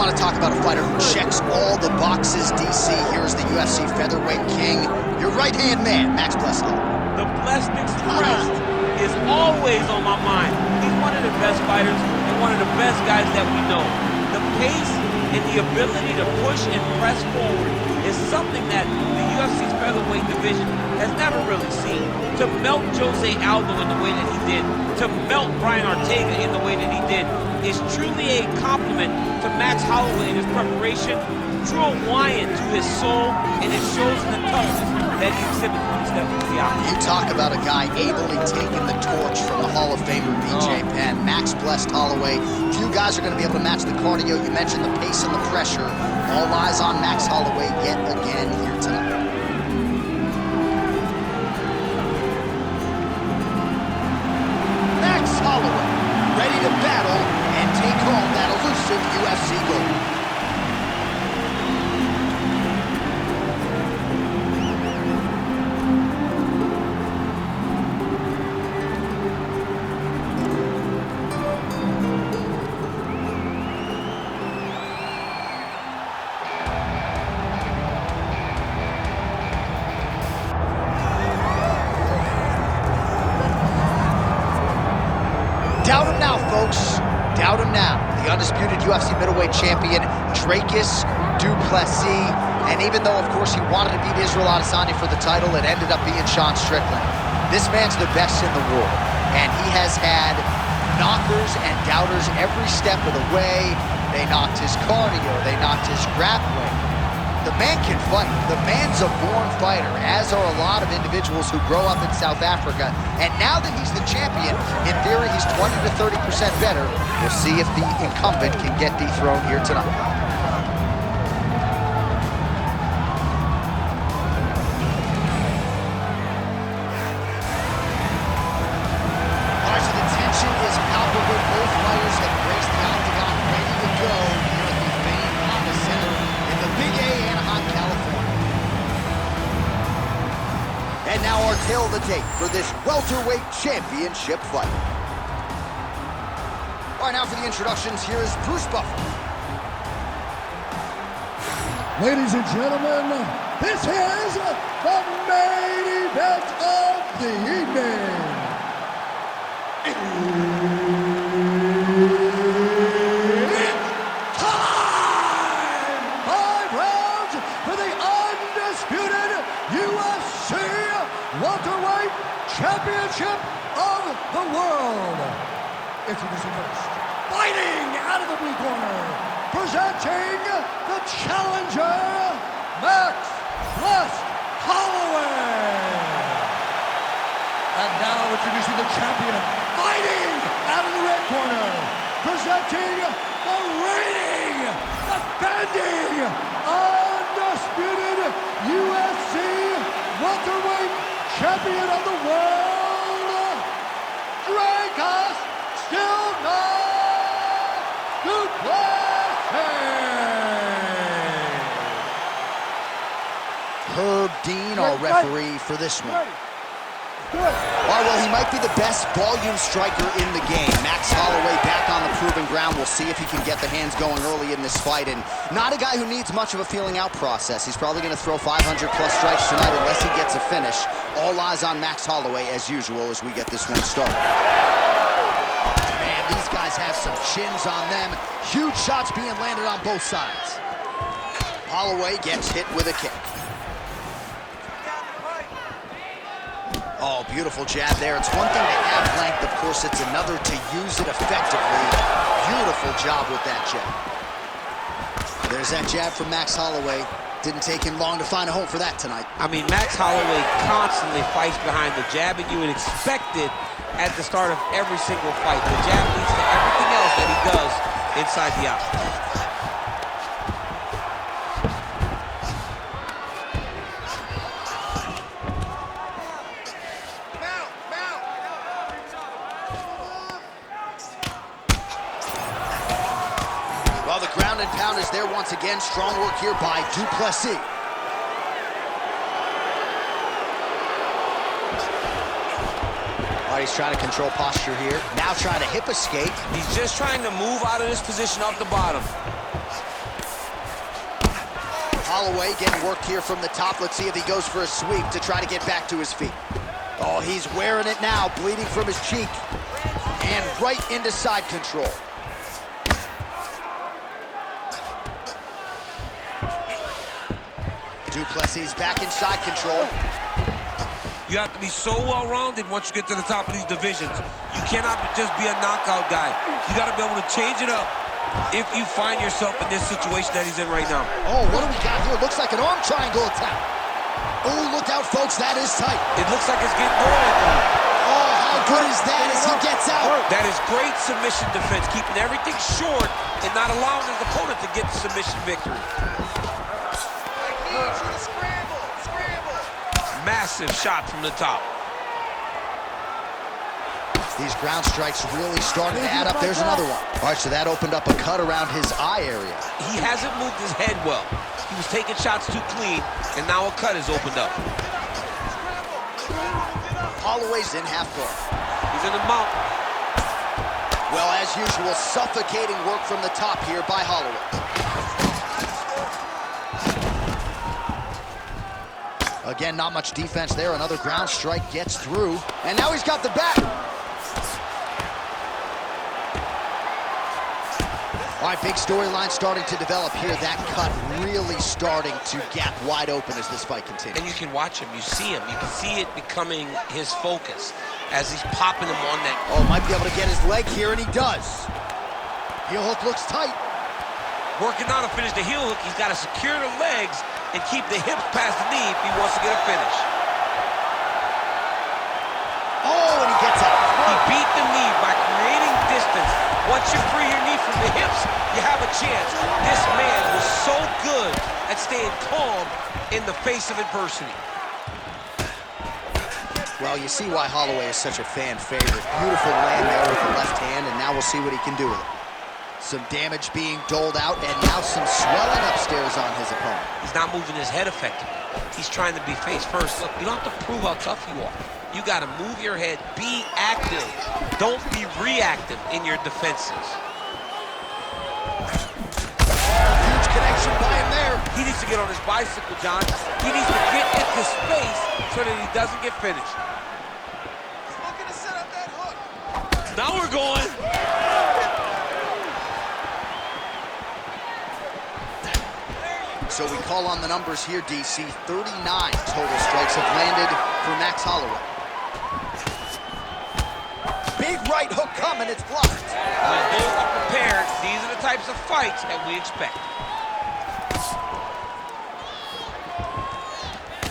want to talk about a fighter who checks all the boxes, DC. Here's the UFC featherweight king, your right-hand man, Max Plessis. The Plessis crest is always on my mind. He's one of the best fighters and one of the best guys that we know. The pace and the ability to push and press forward is something that the UFC's featherweight division has never really seen. To melt Jose Aldo in the way that he did, to melt Brian Ortega in the way that he did, is truly a compliment to Max Holloway in his preparation, true Hawaiian to his soul, and it shows in the toughness that he exhibits when he steps into the octagon. You talk about a guy ably taking the torch from the Hall of Famer BJ Penn. Max blessed Holloway. Few guys are going to be able to match the cardio. You mentioned the pace and the pressure. All eyes on Max Holloway yet again here tonight. Max Holloway, ready to battle and take home that elusive UFC gold. Doubt him now, folks. Doubt him now. The undisputed UFC middleweight champion, Dricus du Plessis. And even though, of course, he wanted to beat Israel Adesanya for the title, it ended up being Sean Strickland. This man's the best in the world. And he has had knockers and doubters every step of the way. They knocked his cardio. They knocked his grappling. The man can fight. The man's a born fighter, as are a lot of individuals who grow up in South Africa. And now that he's the champion, in theory, he's 20 to 30% better. We'll see if the incumbent can get dethroned here tonight. All right, so the tension is palpable. Both fighters have graced the octagon, ready to go here at the famed Honda Center in the Big A, Anaheim, California. And now our tale of the tape for this welterweight championship fight. All right, now for the introductions, here is Bruce Buffer. Ladies and gentlemen, this is the main event of the evening. It's time! 5 rounds for the undisputed UFC welterweight championship of the world. Introducing first, fighting out of the blue corner, presenting the challenger, Max Holloway. And now introducing the champion, fighting out of the red corner, presenting the reigning, defending, undisputed UFC welterweight champion of the world, Dricus. Still not du Plessis. Herb Dean, our referee for this one. All right, well, he might be the best volume striker in the game. Max Holloway back on the proven ground. We'll see if he can get the hands going early in this fight. And not a guy who needs much of a feeling out process. He's probably going to throw 500-plus strikes tonight unless he gets a finish. All eyes on Max Holloway, as usual, as we get this one started. These guys have some chins on them. Huge shots being landed on both sides. Holloway gets hit with a kick. Oh, beautiful jab there. It's one thing to have length. Of course, it's another to use it effectively. Beautiful job with that jab. There's that jab from Max Holloway. Didn't take him long to find a home for that tonight. I mean, Max Holloway constantly fights behind the jab, and you would expect it at the start of every single fight. The jab leads to everything else that he does inside the octagon. Well, the ground and pound is there once again. Strong work here by du Plessis. He's trying to control posture here. Now trying to hip escape. He's just trying to move out of this position off the bottom. Holloway getting worked here from the top. Let's see if he goes for a sweep to try to get back to his feet. Oh, he's wearing it now, bleeding from his cheek. And right into side control. Plessis back in side control. You have to be so well-rounded once you get to the top of these divisions. You cannot just be a knockout guy. You got to be able to change it up if you find yourself in this situation that he's in right now. Oh, what do we got here? Looks like an arm triangle attack. Oh, look out, folks. That is tight. It looks like it's getting going. Oh, how good is that as he gets out? That is great submission defense, keeping everything short and not allowing his opponent to get the submission victory. Massive shot from the top. These ground strikes really starting to add up. There's another one. All right, so that opened up a cut around his eye area. He hasn't moved his head well. He was taking shots too clean, and now a cut has opened up. Holloway's in half guard. He's in the mount. Well, as usual, suffocating work from the top here by Holloway. Again, not much defense there. Another ground strike gets through. And now he's got the back. All right, big storyline starting to develop here. That cut really starting to gap wide open as this fight continues. And you can watch him. You see him. You can see it becoming his focus as he's popping him on that. Oh, might be able to get his leg here, and he does. Heel hook looks tight. Working on to finish the heel hook. He's got to secure the legs and keep the hips past the knee if he wants to get a finish. Oh, and he gets up. He beat the knee by creating distance. Once you free your knee from the hips, you have a chance. This man was so good at staying calm in the face of adversity. Well, you see why Holloway is such a fan favorite. Beautiful land there with the left hand, and now we'll see what he can do with it. Some damage being doled out, and now some swelling upstairs on his opponent. He's not moving his head effectively. He's trying to be face first. Look, you don't have to prove how tough you are. You got to move your head, be active. Don't be reactive in your defenses. Huge connection by him there. He needs to get on his bicycle, John. He needs to get into space so that he doesn't get finished. He's looking to set up that hook. Now we're going. So we call on the numbers here, DC. 39 total strikes have landed for Max Holloway. Big right hook coming, it's blocked. When both are prepared, these are the types of fights that we expect.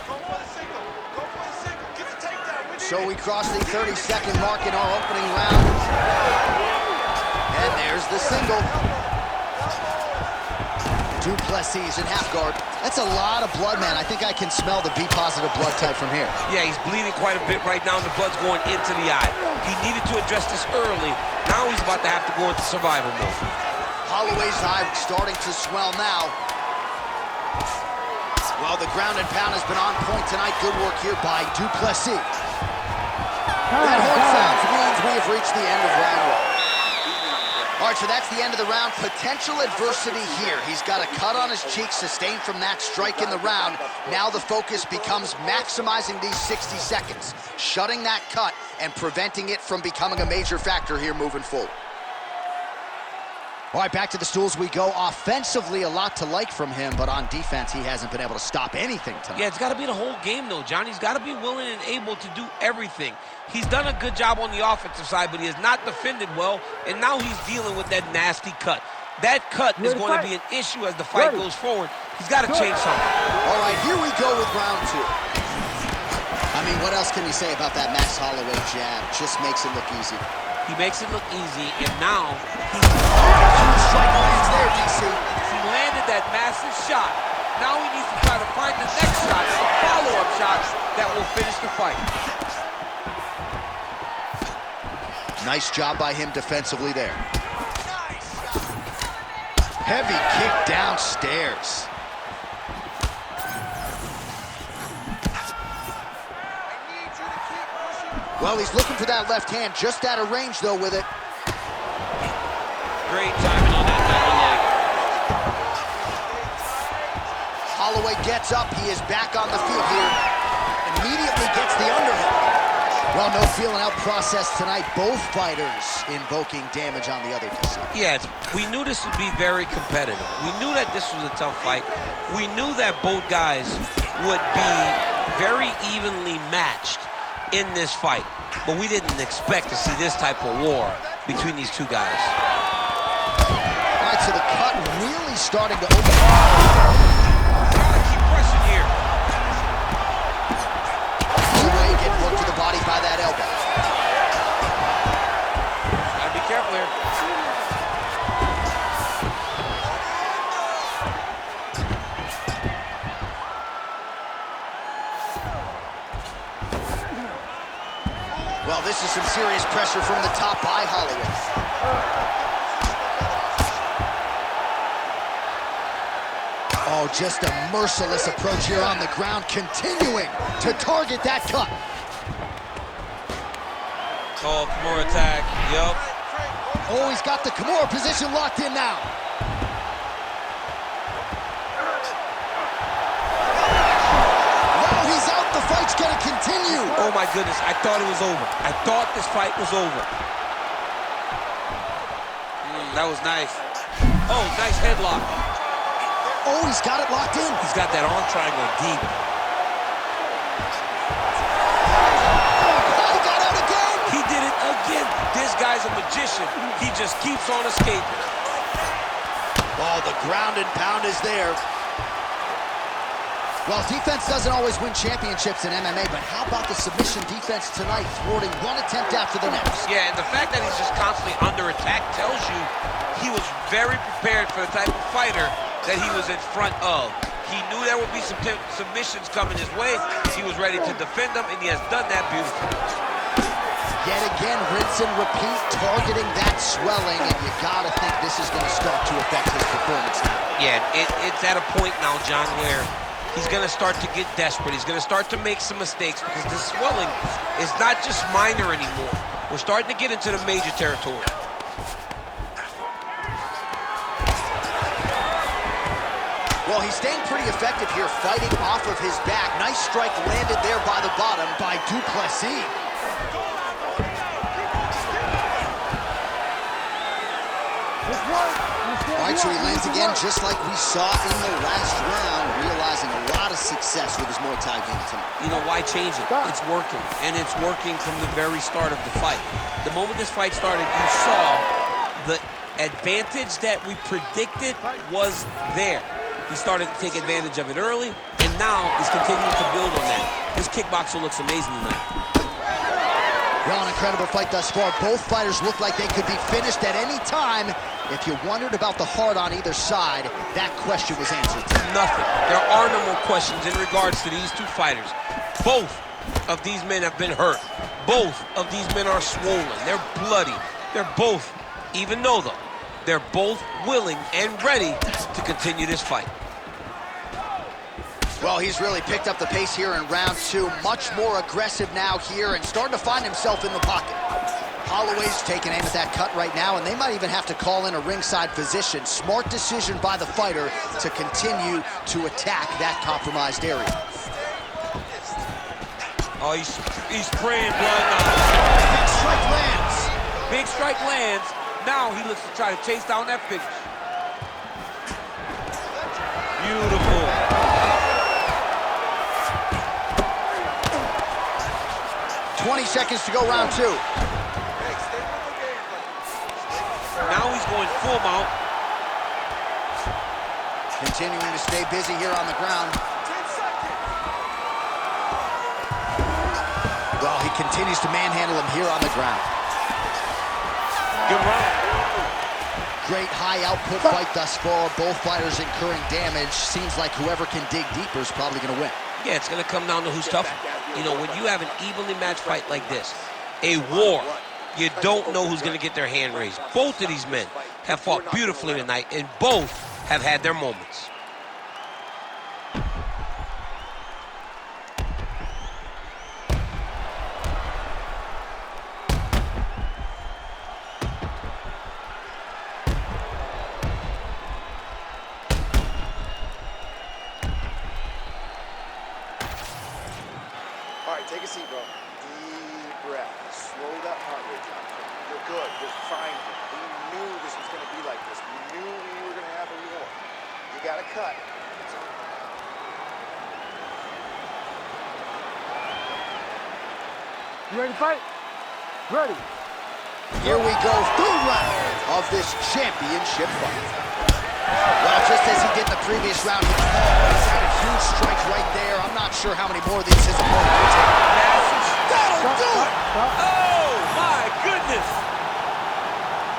Go for the single. Go for the single. Get the takedown. We need So it. we cross the 30-second mark in our opening round. And there's the single. Plessis in half guard. That's a lot of blood, man. I think I can smell the B-positive blood type from here. Yeah, he's bleeding quite a bit right now, and the blood's going into the eye. He needed to address this early. Now he's about to have to go into survival mode. Holloway's eye starting to swell now. Well, the ground and pound has been on point tonight. Good work here by Plessis. That horn sounds means we have reached the end of round one. All right, so that's the end of the round. Potential adversity here. He's got a cut on his cheek sustained from that strike in the round. Now the focus becomes maximizing these 60 seconds, shutting that cut and preventing it from becoming a major factor here moving forward. All right, back to the stools we go. Offensively, a lot to like from him, but on defense, he hasn't been able to stop anything tonight. Yeah, it's got to be the whole game, though, John. He's got to be willing and able to do everything. He's done a good job on the offensive side, but he has not defended well, and now he's dealing with that nasty cut. That cut is going to be an issue as the fight goes forward. He's got to change something. All right, here we go with round two. I mean, what else can you say about that Max Holloway jab? Just makes it look easy. He makes it look easy, and now he's... Huge strike lands there, DC. He landed that massive shot. Now he needs to try to find the next shot, a follow-up shot that will finish the fight. Nice job by him defensively there. Heavy kick downstairs. Well, he's looking for that left hand, just out of range, though, with it. Great timing on that double leg. Holloway gets up. He is back on the field here. Immediately gets the underhook. Well, no feeling out process tonight. Both fighters invoking damage on the other DC. Yes, we knew this would be very competitive. We knew that this was a tough fight. We knew that both guys would be very evenly matched in this fight. But we didn't expect to see this type of war between these two guys. All right, so the cut really starting to open. Gotta keep pressing here. Holloway getting hooked to the body by that elbow. Gotta be careful here. Well, this is some serious pressure from the top by Holloway. Oh, just a merciless approach here on the ground, continuing to target that cut. Oh, Kimura attack. Yup. Oh, he's got the Kimura position locked in now. Wow, he's out. The fight's gonna continue. Oh my goodness, I thought it was over. I thought this fight was over. That was nice. Oh, nice headlock. Oh, he's got it locked in. He's got that arm triangle deep. Oh, he got out again. He did it again. This guy's a magician. He just keeps on escaping. Oh, the ground and pound is there. Well, defense doesn't always win championships in MMA, but how about the submission defense tonight, thwarting one attempt after the next? Yeah, and the fact that he's just constantly under attack tells you he was very prepared for the type of fighter that he was in front of. He knew there would be some submissions coming his way. He was ready to defend them, and he has done that beautifully. Yet again, rinse and repeat, targeting that swelling, and you gotta think this is gonna start to affect his performance now. Yeah, it's at a point now, John, where he's gonna start to get desperate. He's gonna start to make some mistakes because this swelling is not just minor anymore. We're starting to get into the major territory. Well, he's staying pretty effective here, fighting off of his back. Nice strike landed there by the bottom by Du Plessis. All right, so he lands again, just like we saw in the last round, realizing a lot of success with his Muay Thai game tonight. You know, why change it? It's working, and it's working from the very start of the fight. The moment this fight started, you saw the advantage that we predicted was there. He started to take advantage of it early, and now he's continuing to build on that. This kickboxer looks amazing tonight. Well, an incredible fight thus far. Both fighters look like they could be finished at any time. If you wondered about the heart on either side, that question was answered. Nothing. There are no more questions in regards to these two fighters. Both of these men have been hurt. Both of these men are swollen. They're bloody. They're both, even though they're both willing and ready to continue this fight. Well, he's really picked up the pace here in round two. Much more aggressive now here and starting to find himself in the pocket. Holloway's taking aim at that cut right now, and they might even have to call in a ringside physician. Smart decision by the fighter to continue to attack that compromised area. Oh, he's spraying blood now. Big strike lands. Big strike lands. Now he looks to try to chase down that finish. Beautiful. 20 seconds to go, round two. Now he's going full mount. Continuing to stay busy here on the ground. Well, he continues to manhandle him here on the ground. Good round. Great high output fight thus far. Both fighters incurring damage. Seems like whoever can dig deeper is probably going to win. Yeah, it's going to come down to who's tougher. You know, when you have an evenly matched fight like this, a war, you don't know who's going to get their hand raised. Both of these men have fought beautifully tonight, and both have had their moments. good, Jonathan. You're good. You're fine. We knew this was going to be like this. We knew we were going to have a war. You got to cut. That's all. You ready to fight? Ready. Here we go, third round of this championship fight. Well, just as he did in the previous round, he's had a huge strike right there. I'm not sure how many more of these his opponent will take. That'll do it! Oh, my goodness!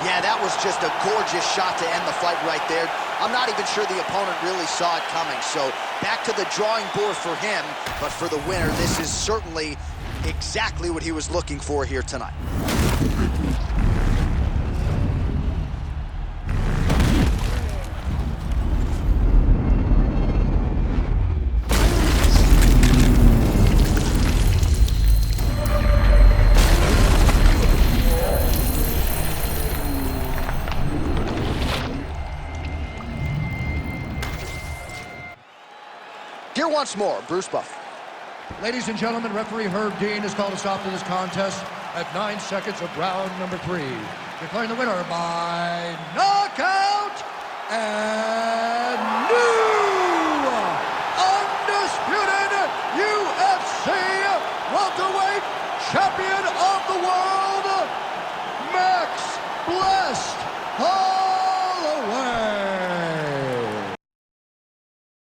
Yeah, that was just a gorgeous shot to end the fight right there. I'm not even sure the opponent really saw it coming. So back to the drawing board for him, but for the winner, this is certainly exactly what he was looking for here tonight. Here once more, Bruce Buff. Ladies and gentlemen, referee Herb Dean has called a stop to this contest at 9 seconds of round number 3. Declaring the winner by knockout and new undisputed UFC welterweight champion of the world,